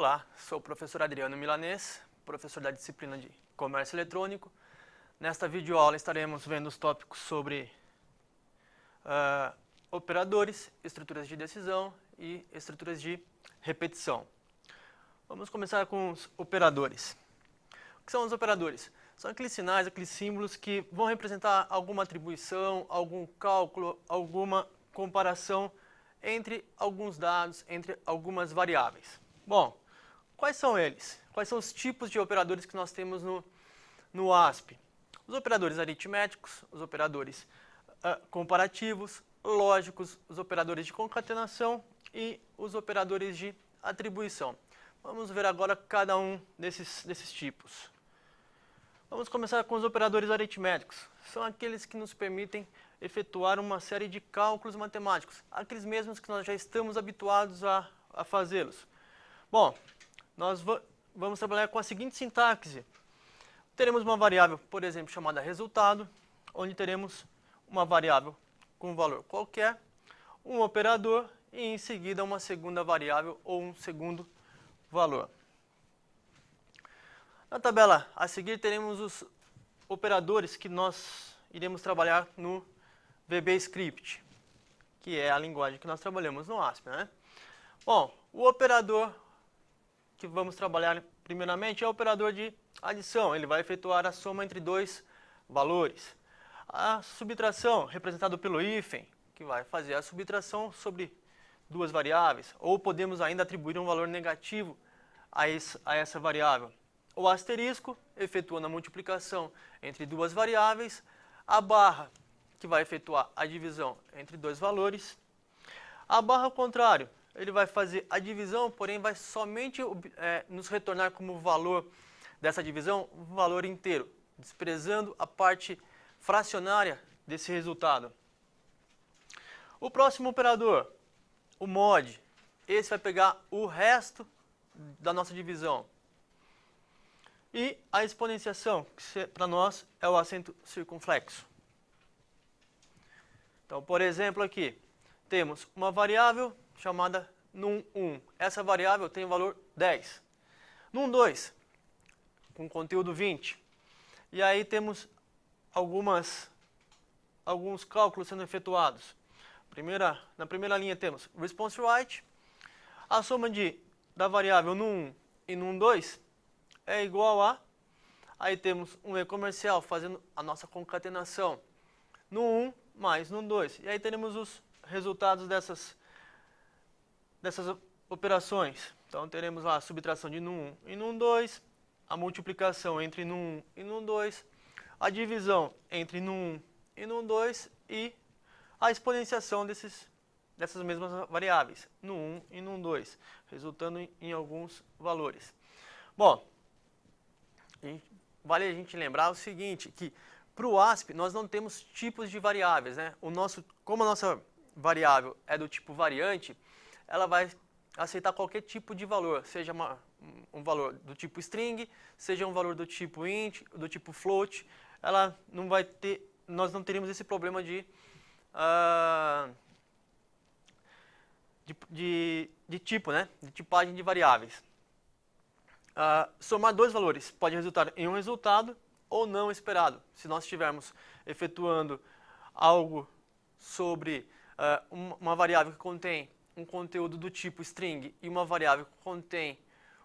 Olá, sou o professor Adriano Milanês, professor da disciplina de Comércio Eletrônico. Nesta videoaula estaremos vendo os tópicos sobre operadores, estruturas de decisão e estruturas de repetição. Vamos começar com os operadores. O que são os operadores? São aqueles sinais, aqueles símbolos que vão representar alguma atribuição, algum cálculo, alguma comparação entre alguns dados, entre algumas variáveis. Bom, quais são eles? Quais são os tipos de operadores que nós temos no ASP? Os operadores aritméticos, os operadores comparativos, lógicos, os operadores de concatenação e os operadores de atribuição. Vamos ver agora cada um desses tipos. Vamos começar com os operadores aritméticos. São aqueles que nos permitem efetuar uma série de cálculos matemáticos, aqueles mesmos que nós já estamos habituados a fazê-los. Bom, nós vamos trabalhar com a seguinte sintaxe. Teremos uma variável, por exemplo, chamada resultado, onde teremos uma variável com um valor qualquer, um operador e em seguida uma segunda variável ou um segundo valor. Na tabela a seguir teremos os operadores que nós iremos trabalhar no VBScript, que é a linguagem que nós trabalhamos no ASP, né? Bom, o operador que vamos trabalhar primeiramente é o operador de adição. Ele vai efetuar a soma entre dois valores. A subtração, representada pelo hífen, que vai fazer a subtração sobre duas variáveis. Ou podemos ainda atribuir um valor negativo a essa variável. O asterisco, efetuando a multiplicação entre duas variáveis. A barra, que vai efetuar a divisão entre dois valores. A barra ao contrário, ele vai fazer a divisão, porém vai somente nos retornar como valor dessa divisão um valor inteiro, desprezando a parte fracionária desse resultado. O próximo operador, o mod, esse vai pegar o resto da nossa divisão. E a exponenciação, que para nós é o acento circunflexo. Então, por exemplo, aqui temos uma variável chamada num1. Essa variável tem o valor 10. Num2, com conteúdo 20. E aí temos alguns cálculos sendo efetuados. Na primeira linha temos response right. A soma da variável num1 e num2 é igual a... Aí temos um e-comercial fazendo a nossa concatenação. Num1 mais num2. E aí teremos os resultados dessas operações. Então teremos lá a subtração de num1 e num2, a multiplicação entre num1 e num2, a divisão entre num1 e num2 e a exponenciação dessas mesmas variáveis, num1 e num2, resultando em alguns valores. Bom, vale a gente lembrar o seguinte, que para o ASP nós não temos tipos de variáveis, né? Como a nossa variável é do tipo variante, ela vai aceitar qualquer tipo de valor, seja um valor do tipo string, seja um valor do tipo int, do tipo float. Ela não vai ter, nós não teríamos esse problema de tipo, né? De tipagem de variáveis. Somar dois valores pode resultar em um resultado ou não esperado. Se nós estivermos efetuando algo sobre uma variável que contém um conteúdo do tipo string e uma variável que contém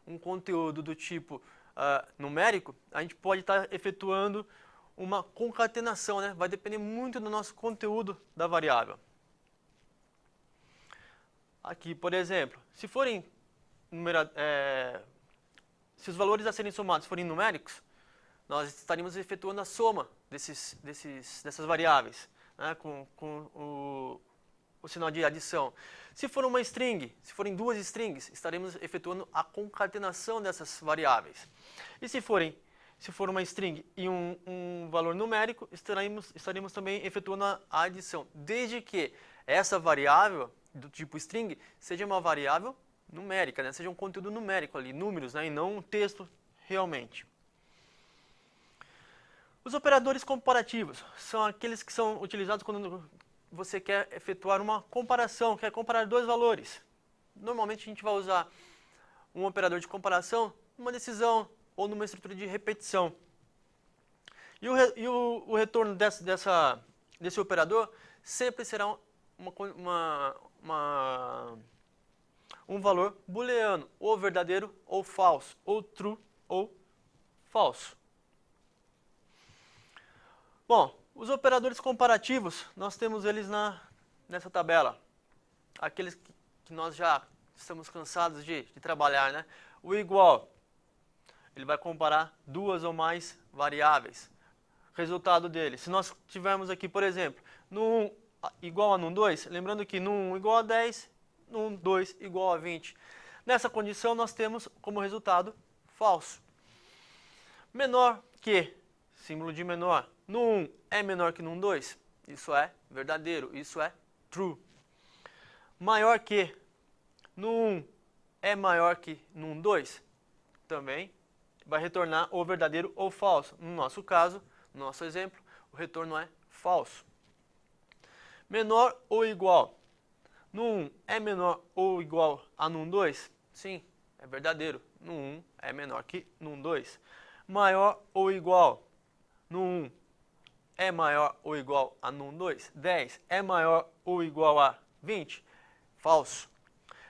um conteúdo do tipo numérico, a gente pode estar efetuando uma concatenação, né? Vai depender muito do nosso conteúdo da variável. Aqui, por exemplo, se os valores a serem somados forem numéricos, nós estaríamos efetuando a soma dessas variáveis, né? com o sinal de adição. Se for uma string, se forem duas strings, estaremos efetuando a concatenação dessas variáveis. E se for uma string e um valor numérico, estaremos também efetuando a adição, desde que essa variável do tipo string seja uma variável numérica, né? Seja um conteúdo numérico ali, números, né? E não um texto realmente. Os operadores comparativos são aqueles que são utilizados quando você quer efetuar uma comparação, quer comparar dois valores. Normalmente a gente vai usar um operador de comparação numa decisão ou numa estrutura de repetição. E o retorno desse operador sempre será um valor booleano, ou verdadeiro ou falso, ou true ou falso. Bom, os operadores comparativos, nós temos eles nessa tabela. Aqueles que nós já estamos cansados de trabalhar, né? O igual, ele vai comparar duas ou mais variáveis. Resultado dele, se nós tivermos aqui, por exemplo, no 1 igual a no 2, lembrando que no 1 igual a 10, no 2 igual a 20. Nessa condição, nós temos como resultado falso. Menor que, símbolo de menor, no 1 é menor que no 2, isso é verdadeiro, isso é true. Maior que, no 1 é maior que no 2, também vai retornar ou verdadeiro ou falso. No nosso caso, no nosso exemplo, o retorno é falso. Menor ou igual, no 1 é menor ou igual a no 2? Sim, é verdadeiro, no 1 é menor que no 2. Maior ou igual, no 1 é maior ou igual a no 2? 10 é maior ou igual a 20? Falso.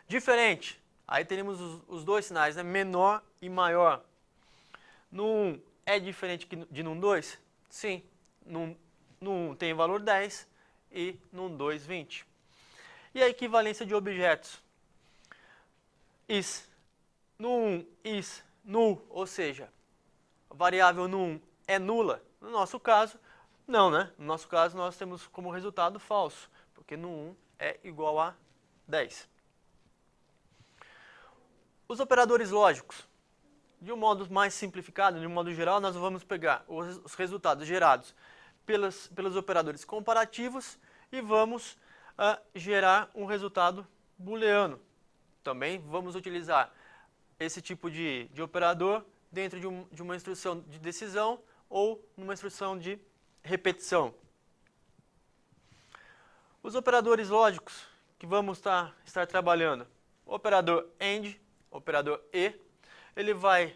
Diferente, aí teremos os dois sinais, né? Menor e maior. No 1 é diferente de no 2? Sim, no 1 tem valor 10 e no 2, 20. E a equivalência de objetos? Is. No 1, is null, ou seja, a variável no 1 é nula. No nosso caso, não, né? No nosso caso, nós temos como resultado falso, porque no 1 é igual a 10. Os operadores lógicos. De um modo mais simplificado, de um modo geral, nós vamos pegar os resultados gerados pelos operadores comparativos e vamos gerar um resultado booleano. Também vamos utilizar esse tipo de operador dentro de uma instrução de decisão ou numa instrução de repetição. Os operadores lógicos que vamos estar trabalhando, o operador AND, o operador E, ele vai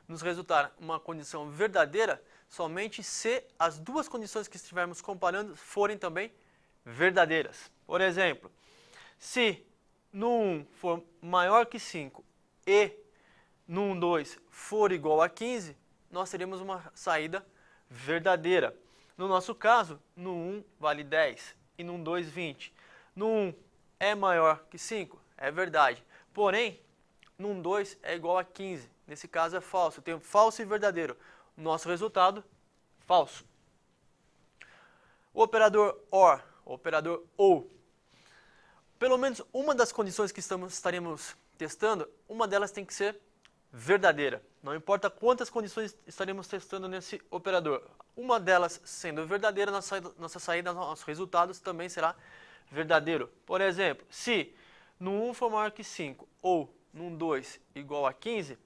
nos resultar uma condição verdadeira somente se as duas condições que estivermos comparando forem também verdadeiras. Por exemplo, se no 1 for maior que 5 e no 2 for igual a 15, nós teremos uma saída verdadeira. No nosso caso, no 1 vale 10 e no 2, 20. No 1 é maior que 5, é verdade. Porém, no 2 é igual a 15. Nesse caso é falso. Eu tenho falso e verdadeiro. Nosso resultado, falso. O operador OR, o operador OU. Pelo menos uma das condições que estaremos testando, uma delas tem que ser verdadeira. Não importa quantas condições estaremos testando nesse operador. Uma delas sendo verdadeira, nossa saída, nossos resultados também será verdadeiro. Por exemplo, se no 1 for maior que 5 ou no 2 igual a 15,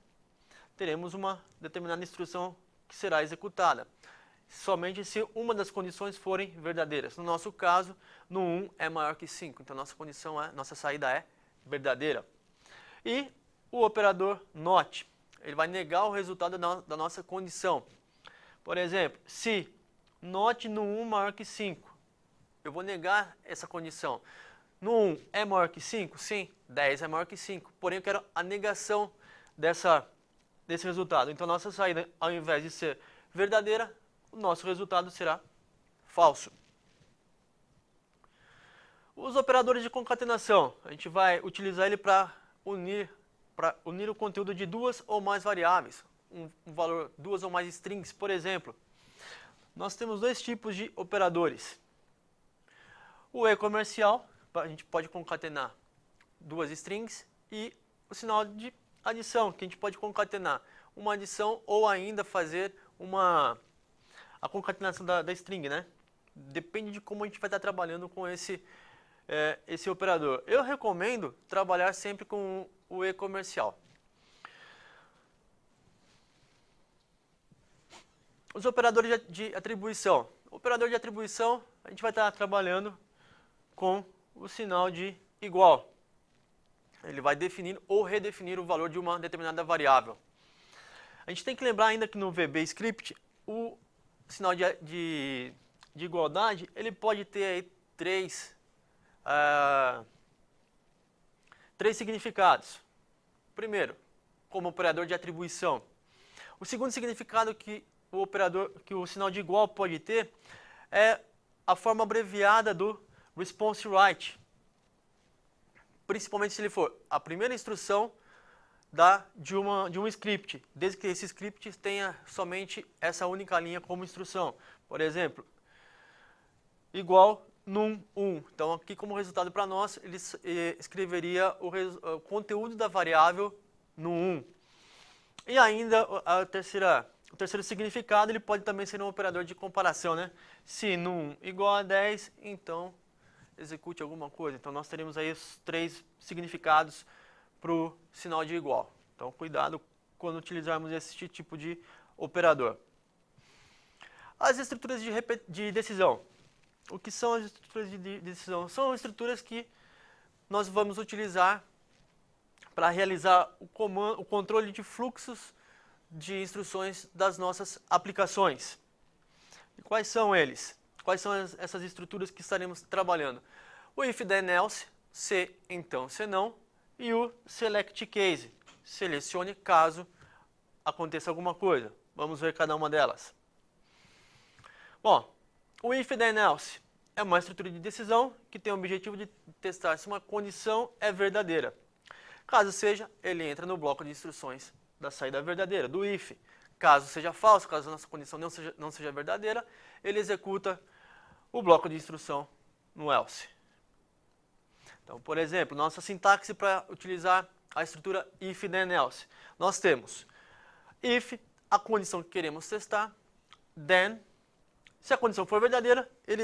teremos uma determinada instrução que será executada. Somente se uma das condições forem verdadeiras. No nosso caso, no 1 é maior que 5. Então, nossa saída é verdadeira. E o operador NOT, ele vai negar o resultado da nossa condição. Por exemplo, se NOT no 1 maior que 5, eu vou negar essa condição. No 1 é maior que 5? Sim, 10 é maior que 5. Porém, eu quero a negação desse resultado. Então, nossa saída, ao invés de ser verdadeira, o nosso resultado será falso. Os operadores de concatenação, a gente vai utilizar ele para unir o conteúdo de duas ou mais variáveis, um valor, duas ou mais strings, por exemplo. Nós temos dois tipos de operadores. O e-comercial, a gente pode concatenar duas strings, e o sinal de adição, que a gente pode concatenar uma adição ou ainda fazer a concatenação da string, né? Depende de como a gente vai estar trabalhando com esse operador. Eu recomendo trabalhar sempre com o e-comercial. Os operadores de atribuição. O operador de atribuição, a gente vai estar trabalhando com o sinal de igual. Ele vai definir ou redefinir o valor de uma determinada variável. A gente tem que lembrar ainda que no VB Script, o sinal de igualdade, ele pode ter aí três significados. Primeiro, como operador de atribuição. O segundo significado que o sinal de igual pode ter é a forma abreviada do response write. Principalmente se ele for a primeira instrução de um script, desde que esse script tenha somente essa única linha como instrução. Por exemplo, igual num1. Então, aqui como resultado para nós, ele escreveria o conteúdo da variável num1. E ainda o terceiro significado, ele pode também ser um operador de comparação, né? Se num igual a 10, então execute alguma coisa. Então, nós teremos aí os três significados para o sinal de igual. Então, cuidado quando utilizarmos esse tipo de operador. As estruturas de decisão. O que são as estruturas de decisão? São estruturas que nós vamos utilizar para realizar o controle de fluxos de instruções das nossas aplicações. E quais são eles? Quais são essas estruturas que estaremos trabalhando? O if then else, se então, se não, e o select case, selecione caso aconteça alguma coisa. Vamos ver cada uma delas. Bom, o if then else é uma estrutura de decisão que tem o objetivo de testar se uma condição é verdadeira. Caso seja, ele entra no bloco de instruções da saída verdadeira, do if. Caso seja falso, caso a nossa condição não seja verdadeira, ele executa o bloco de instrução no else. Então, por exemplo, nossa sintaxe para utilizar a estrutura if then else. Nós temos if, a condição que queremos testar, then, se a condição for verdadeira, ele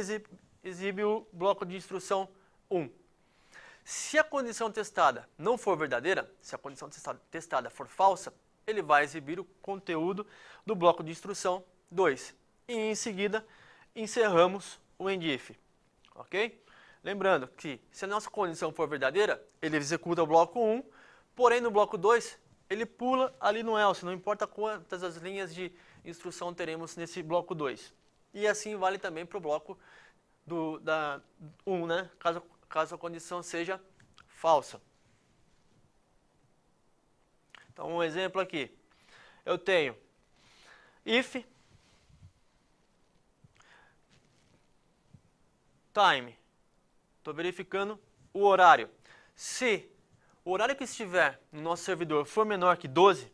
exibe o bloco de instrução 1. Se a condição testada não for verdadeira, se a condição testada for falsa, ele vai exibir o conteúdo do bloco de instrução 2. E em seguida, encerramos o endif. Ok? Lembrando que se a nossa condição for verdadeira, ele executa o bloco 1, porém no bloco 2, ele pula ali no else, não importa quantas as linhas de instrução teremos nesse bloco 2. E assim vale também para o bloco 1, né? Caso a condição seja falsa. Então, um exemplo aqui. Eu tenho if time. Estou verificando o horário. Se o horário que estiver no nosso servidor for menor que 12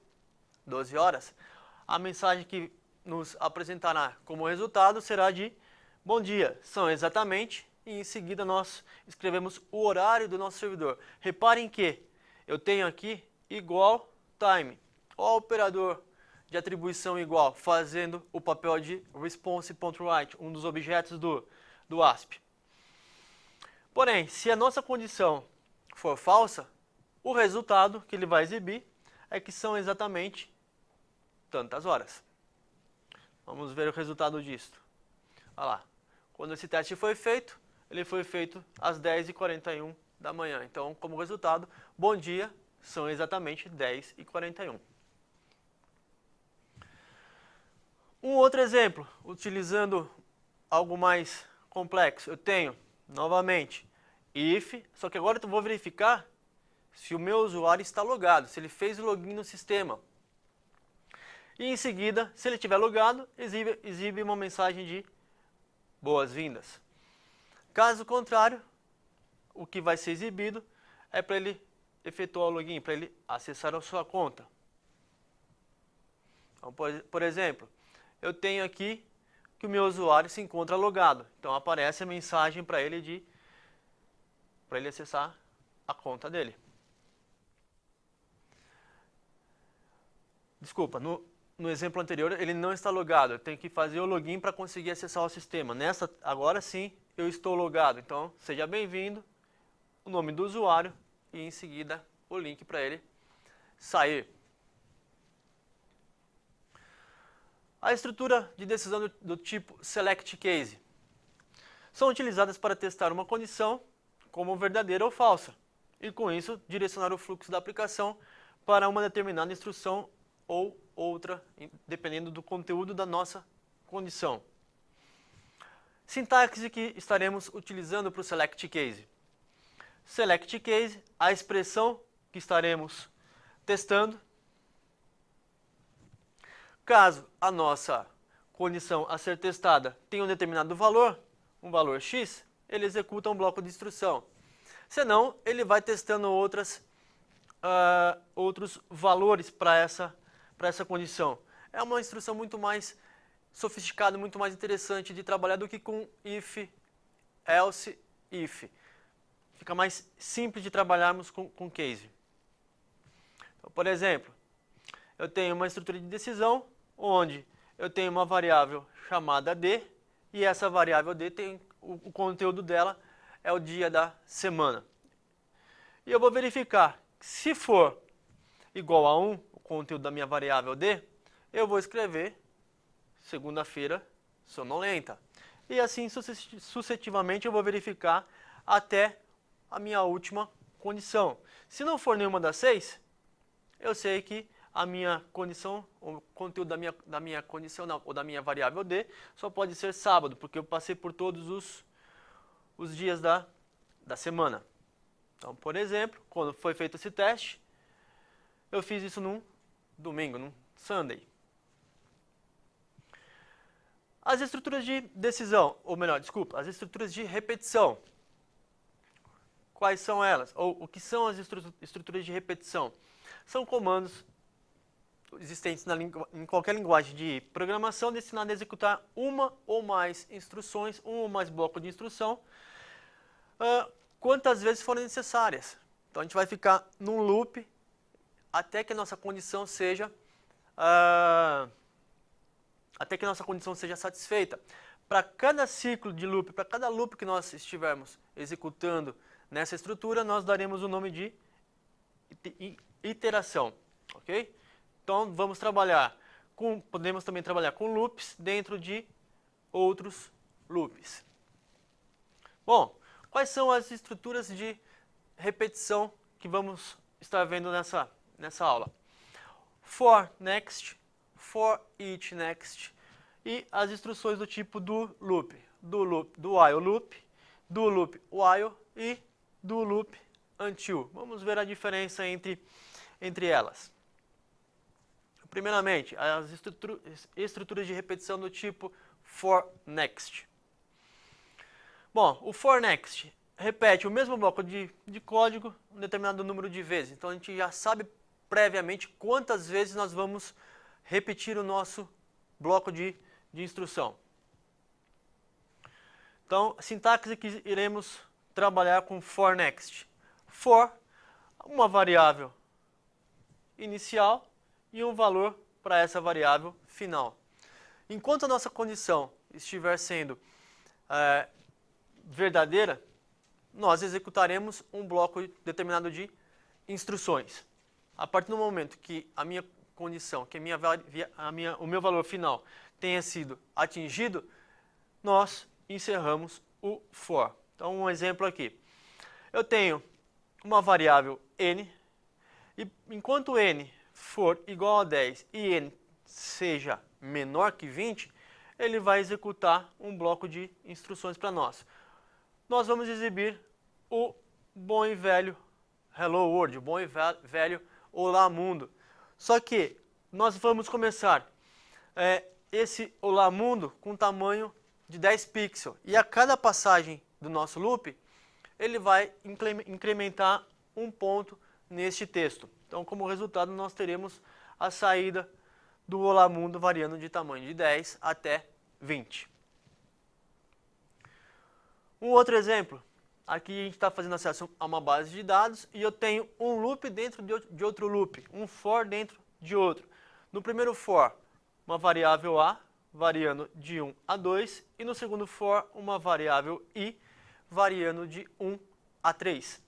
horas, a mensagem que nos apresentará como resultado será de bom dia, são exatamente, e em seguida nós escrevemos o horário do nosso servidor. Reparem que eu tenho aqui igual time, o operador de atribuição igual, fazendo o papel de response.write, um dos objetos do ASP. Porém, se a nossa condição for falsa, o resultado que ele vai exibir é que são exatamente tantas horas. Vamos ver o resultado disto. Olha lá. Quando esse teste foi feito, ele foi feito às 10h41 da manhã. Então, como resultado, bom dia, são exatamente 10h41. Um outro exemplo, utilizando algo mais complexo. Eu tenho, novamente, if, só que agora eu vou verificar se o meu usuário está logado, se ele fez o login no sistema. E em seguida, se ele estiver logado, exibe uma mensagem de boas-vindas. Caso contrário, o que vai ser exibido é para ele efetuar o login, para ele acessar a sua conta. Então, por exemplo, eu tenho aqui que o meu usuário se encontra logado. Então aparece a mensagem para ele acessar a conta dele. Desculpa, no exemplo anterior ele não está logado. Eu tenho que fazer o login para conseguir acessar o sistema. Agora sim eu estou logado. Então seja bem-vindo, o nome do usuário e em seguida o link para ele sair. A estrutura de decisão do tipo select case são utilizadas para testar uma condição como verdadeira ou falsa. e com isso direcionar o fluxo da aplicação para uma determinada instrução ou outra, dependendo do conteúdo da nossa condição. Sintaxe que estaremos utilizando para o select case. Select case, a expressão que estaremos testando. Caso a nossa condição a ser testada tenha um determinado valor, um valor x, ele executa um bloco de instrução. Senão, ele vai testando outros valores para essa condição. É uma instrução muito mais sofisticada, muito mais interessante de trabalhar do que com if, else, if. Fica mais simples de trabalharmos com case. Então, por exemplo, eu tenho uma estrutura de decisão onde eu tenho uma variável chamada d e essa variável d tem o conteúdo dela é o dia da semana. E eu vou verificar que se for igual a 1, o conteúdo da minha variável d, eu vou escrever segunda-feira sonolenta. E assim sucessivamente eu vou verificar até a minha última condição. Se não for nenhuma das 6, eu sei que a minha condição, o conteúdo da minha condição não, ou da minha variável d só pode ser sábado, porque eu passei por todos os dias da semana. Então, por exemplo, quando foi feito esse teste, eu fiz isso num domingo, num Sunday. As estruturas de decisão, ou melhor, desculpa, as estruturas de repetição. Quais são elas? Ou o que são as estruturas de repetição? São comandos existentes em qualquer linguagem de programação destinada a executar uma ou mais instruções, um ou mais blocos de instrução, quantas vezes forem necessárias. Então a gente vai ficar num loop até que a nossa condição seja satisfeita. Para cada ciclo de loop, para cada loop que nós estivermos executando nessa estrutura, nós daremos o nome de iteração, ok? Então vamos trabalhar podemos também trabalhar com loops dentro de outros loops. Bom, quais são as estruturas de repetição que vamos estar vendo nessa aula? For next, for each next e as instruções do tipo do while loop, do loop while e do loop until. Vamos ver a diferença entre elas. Primeiramente, as estruturas de repetição do tipo for next. Bom, o for next repete o mesmo bloco de código um determinado número de vezes. Então a gente já sabe previamente quantas vezes nós vamos repetir o nosso bloco de instrução. Então, a sintaxe que iremos trabalhar com for next. For, uma variável inicial e um valor para essa variável final. Enquanto a nossa condição estiver sendo verdadeira, nós executaremos um bloco determinado de instruções. A partir do momento que a minha condição, que o meu valor final tenha sido atingido, nós encerramos o for. Então, um exemplo aqui. Eu tenho uma variável n, e enquanto n for igual a 10 e n seja menor que 20, ele vai executar um bloco de instruções para nós. Nós vamos exibir o bom e velho Hello World, o bom e velho Olá Mundo. Só que nós vamos começar esse Olá Mundo com tamanho de 10 pixels. E a cada passagem do nosso loop, ele vai incrementar um ponto neste texto. Então, como resultado, nós teremos a saída do Olá Mundo variando de tamanho de 10 até 20. Um outro exemplo. Aqui a gente está fazendo acesso a uma base de dados e eu tenho um loop dentro de outro loop, um for dentro de outro. No primeiro for, uma variável a variando de 1 a 2 e no segundo for, uma variável i variando de 1 a 3.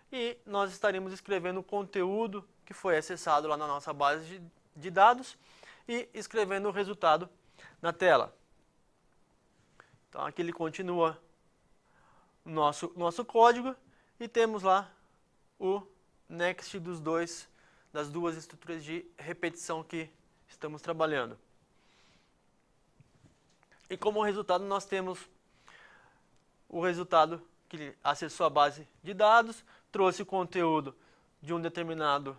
E nós estaremos escrevendo o conteúdo que foi acessado lá na nossa base de dados e escrevendo o resultado na tela. Então aqui ele continua nosso código e temos lá o next das duas estruturas de repetição que estamos trabalhando. E como resultado nós temos o resultado que ele acessou a base de dados, trouxe o conteúdo de um determinado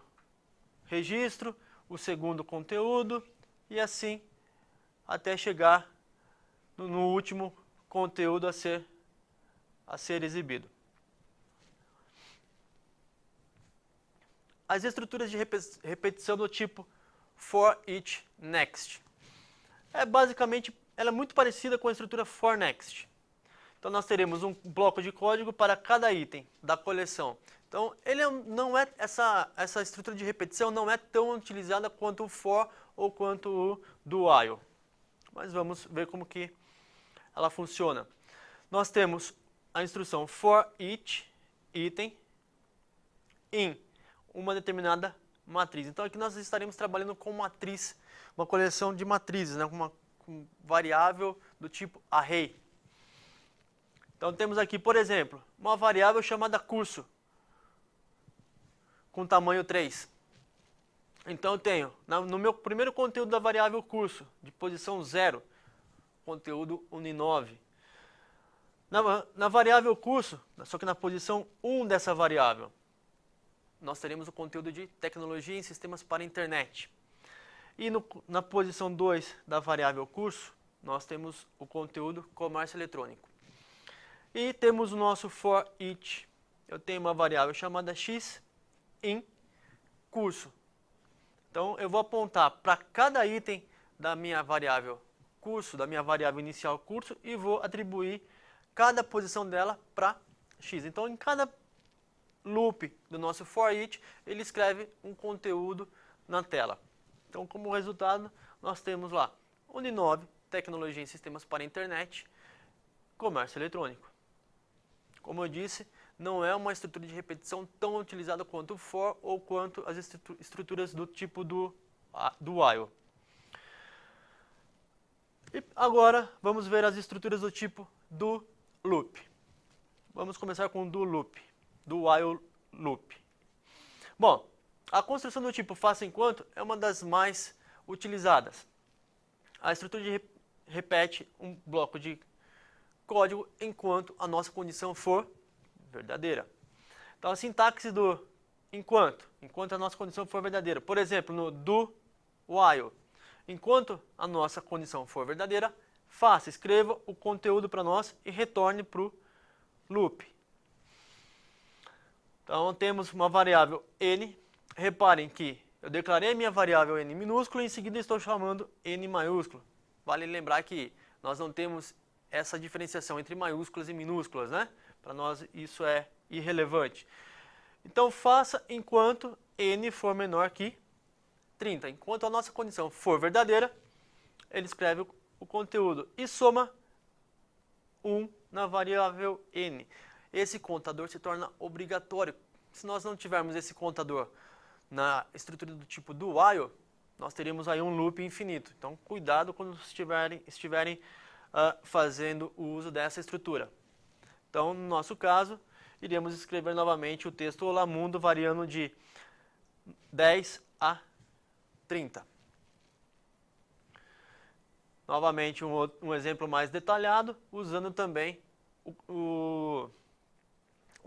registro, o segundo conteúdo e assim até chegar no último conteúdo a ser exibido. As estruturas de repetição do tipo for each next. Basicamente, ela é muito parecida com a estrutura for next. Então nós teremos um bloco de código para cada item da coleção. Então não é essa estrutura de repetição não é tão utilizada quanto o for ou quanto o do while. Mas vamos ver como que ela funciona. Nós temos a instrução for each item em uma determinada matriz. Então aqui nós estaremos trabalhando com matriz, uma coleção de matrizes, né, com variável do tipo array. Então temos aqui, por exemplo, uma variável chamada curso, com tamanho 3. Então eu tenho, no meu primeiro conteúdo da variável curso, de posição 0, conteúdo Uni9. Na variável curso, só que na posição 1 dessa variável, nós teremos o conteúdo de tecnologia em sistemas para a internet. E na posição 2 da variável curso, nós temos o conteúdo comércio eletrônico. E temos o nosso for each. Eu tenho uma variável chamada x em curso. Então eu vou apontar para cada item da minha variável curso, da minha variável inicial curso, e vou atribuir cada posição dela para x. Então em cada loop do nosso for each, ele escreve um conteúdo na tela. Então como resultado, nós temos lá Uni9, tecnologia em sistemas para a internet, comércio eletrônico. Como eu disse, não é uma estrutura de repetição tão utilizada quanto o for ou quanto as estruturas do tipo do while. E agora vamos ver as estruturas do tipo do loop. Vamos começar com o do loop, do while loop. Bom, a construção do tipo faça enquanto é uma das mais utilizadas. A estrutura repete um bloco de código enquanto a nossa condição for verdadeira. Então a sintaxe do enquanto a nossa condição for verdadeira. Por exemplo, no do while, enquanto a nossa condição for verdadeira, escreva o conteúdo para nós e retorne para o loop. Então temos uma variável n. Reparem que eu declarei a minha variável n minúsculo e em seguida estou chamando n maiúsculo. Vale lembrar que nós não temos essa diferenciação entre maiúsculas e minúsculas, né? Para nós isso é irrelevante. Então faça enquanto n for menor que 30. Enquanto a nossa condição for verdadeira, ele escreve o conteúdo e soma 1 na variável n. Esse contador se torna obrigatório. Se nós não tivermos esse contador na estrutura do tipo do while, nós teríamos aí um loop infinito. Então cuidado quando estiverem fazendo o uso dessa estrutura. Então, no nosso caso, iremos escrever novamente o texto Olá Mundo, variando de 10 a 30. Novamente, um exemplo mais detalhado, usando também o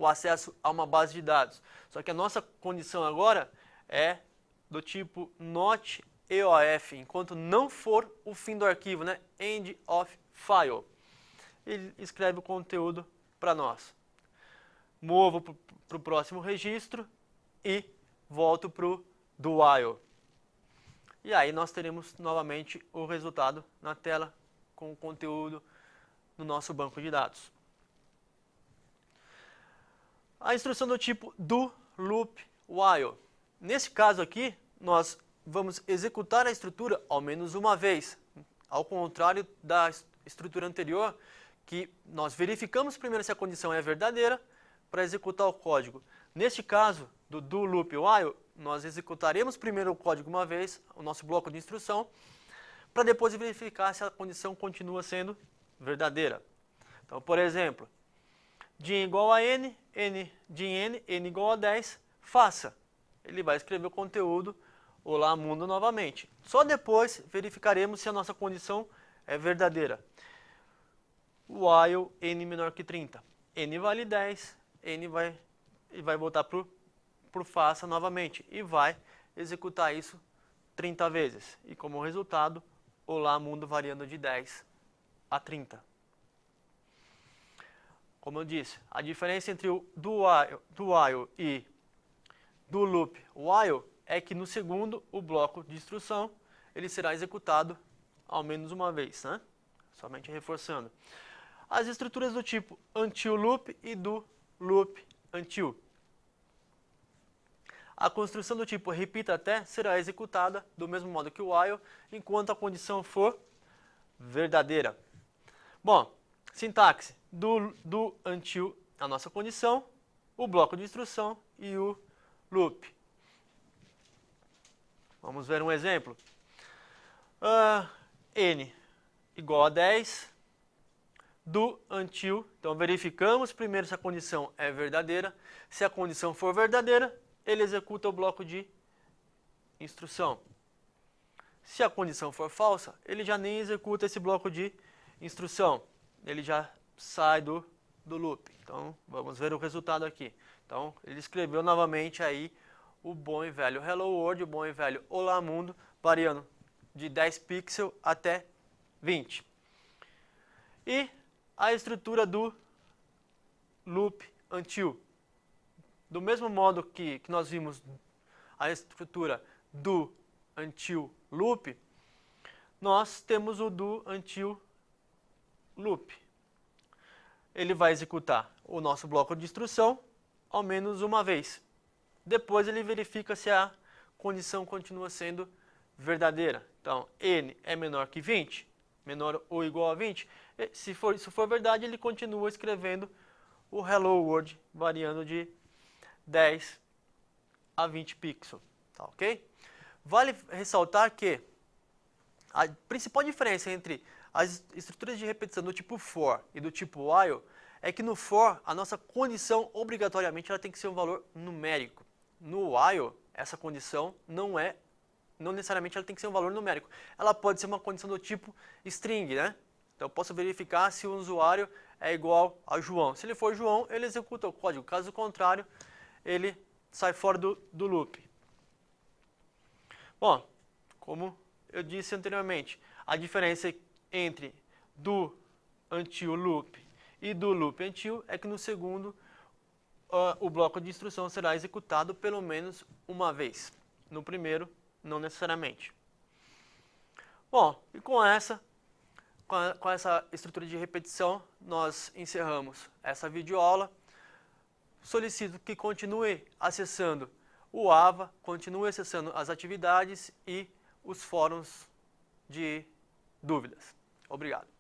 acesso a uma base de dados. Só que a nossa condição agora é do tipo not EOF, enquanto não for o fim do arquivo, né? End of file. Ele escreve o conteúdo para nós. Movo para o próximo registro e volto para o do while. E aí nós teremos novamente o resultado na tela com o conteúdo no nosso banco de dados. A instrução do tipo do loop while. Nesse caso aqui, nós vamos executar a estrutura ao menos uma vez, ao contrário da estrutura anterior, que nós verificamos primeiro se a condição é verdadeira para executar o código. Neste caso, do loop while, nós executaremos primeiro o código uma vez, o nosso bloco de instrução, para depois verificar se a condição continua sendo verdadeira. Então, por exemplo, din igual a n, n din n igual a 10, faça. Ele vai escrever o conteúdo olá mundo novamente. Só depois verificaremos se a nossa condição é verdadeira. While n menor que 30. N vale 10, n vai voltar para o faça novamente e vai executar isso 30 vezes. E como resultado, olá mundo variando de 10 a 30. Como eu disse, a diferença entre o do while e do loop while é que no segundo o bloco de instrução ele será executado ao menos uma vez, né? Somente reforçando. As estruturas do tipo until loop e do loop until. A construção do tipo repita até será executada do mesmo modo que o while, enquanto a condição for verdadeira. Bom, sintaxe do until, a nossa condição, o bloco de instrução e o loop. Vamos ver um exemplo. N igual a 10, do until, então verificamos primeiro se a condição é verdadeira. Se a condição for verdadeira, ele executa o bloco de instrução. Se a condição for falsa, ele já nem executa esse bloco de instrução. Ele já sai do loop. Então, vamos ver o resultado aqui. Então, ele escreveu novamente aí o bom e velho Hello World, o bom e velho Olá Mundo, variando de 10 pixels até 20. E a estrutura do loop until. Do mesmo modo que nós vimos a estrutura do until loop, nós temos o do until loop. Ele vai executar o nosso bloco de instrução ao menos uma vez. Depois ele verifica se a condição continua sendo verdadeira. Então, n é menor que 20, menor ou igual a 20. Se isso for verdade, ele continua escrevendo o Hello World, variando de 10 a 20 pixels. Tá, ok? Vale ressaltar que a principal diferença entre as estruturas de repetição do tipo for e do tipo while é que no for, a nossa condição, obrigatoriamente, ela tem que ser um valor numérico. No while, essa condição não necessariamente ela tem que ser um valor numérico. Ela pode ser uma condição do tipo string, né? Então, eu posso verificar se o usuário é igual a João. Se ele for João, ele executa o código. Caso contrário, ele sai fora do loop. Bom, como eu disse anteriormente, a diferença entre do until loop e do loop until é que no segundo o bloco de instrução será executado pelo menos uma vez. No primeiro, não necessariamente. Bom, e com essa estrutura de repetição, nós encerramos essa videoaula. Solicito que continue acessando o AVA, continue acessando as atividades e os fóruns de dúvidas. Obrigado.